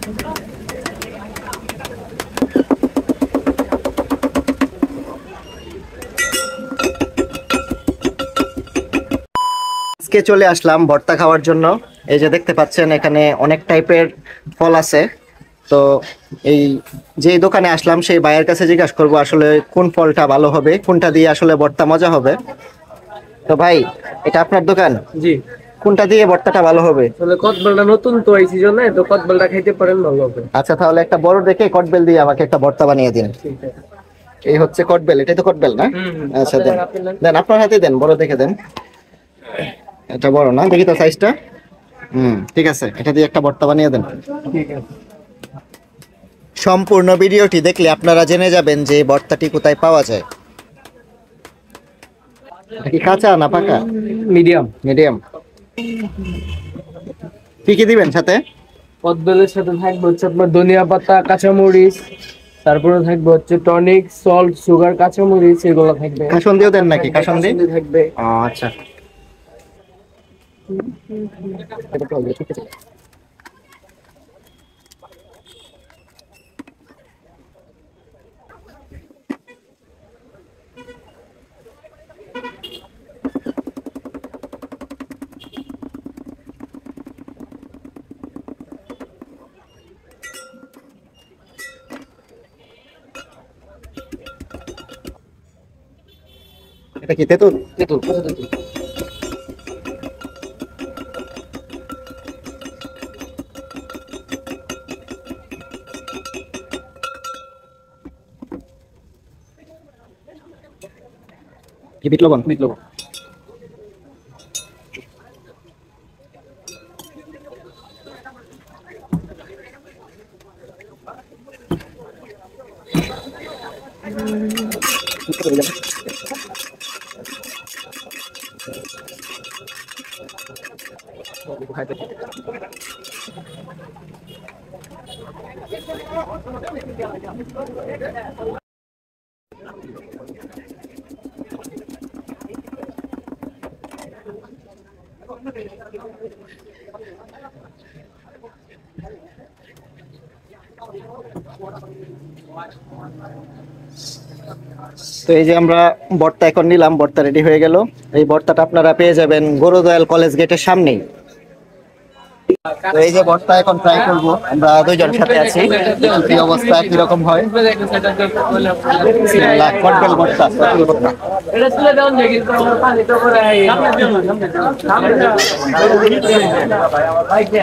আজকে চলে আসলাম ভর্তা খাওয়ার জন্য। এই যে দেখতে পাচ্ছেন এখানে অনেক টাইপের ফল আছে। তো এই যে দোকানে আসলাম সেই ভাইয়ের কাছে জিজ্ঞাসা করবো আসলে কোন ফলটা ভালো হবে, কোনটা দিয়ে আসলে ভর্তা মজা হবে। তো ভাই, এটা আপনার দোকান? জি। কোনটা দিয়ে ভর্তাটা ভালো হবে? তাহলে কদবেলটা নতুন তো এই সিজনে, তো কদবেলটা খাইতে পারেন, ভালো হবে। আচ্ছা, তাহলে একটা বড় দেখে কটবেল দিয়ে আমাকে একটা ভর্তা বানিয়ে দিন। ঠিক আছে। এই হচ্ছে কটবেল, এটাই তো কটবেল না? হুম। আচ্ছা দেন, দেন আপনার হাতে দেন, বড় দেখে দেন। এটা বড় না, দেখি তো সাইজটা। ঠিক আছে, এটা দিয়ে একটা ভর্তা বানিয়ে দেন। ঠিক আছে। সম্পূর্ণ ভিডিওটি দেখলে আপনারা জেনে যাবেন যে এই ভর্তাটি কোথায় পাওয়া যায়। এটা কি কাঁচা না পাকা? মিডিয়াম। মিডিয়াম। কি কি দিবেন সাথে? কদবেলের সাথে থাকবে হচ্ছে আপনার ধনিয়া পাতা, কাঁচামরিচ, তারপরে থাকবে হচ্ছে টনিক, সল্ট, সুগার, কাঁচামরিচ, এগুলো থাকবে। কাসুন্দিও দেন নাকি? কাসুন্দি থাকবে। আচ্ছা। এটা কি তেঁতুল? তেঁতুল, কাঁচা তেঁতুল। কি বিট লবণ? বিট লবণ। তো এই যে আমরা ভর্তা এখন নিলাম, ভর্তা রেডি হয়ে গেল। এই ভর্তাটা আপনারা পেয়ে যাবেন গরুদয়াল কলেজ গেটের সামনেই। তো এই যে ভর্তা এখন ট্রাই করব, আমরা দুইজন সাথে আছি, কি অবস্থা কিরকম হয়। বিসমিল্লাহ, কটবেল ভর্তা, কটবেল ভর্তা। এটা তুলে দাও যে কিন্তু আমার পানি তো করে সামনে ভাই কে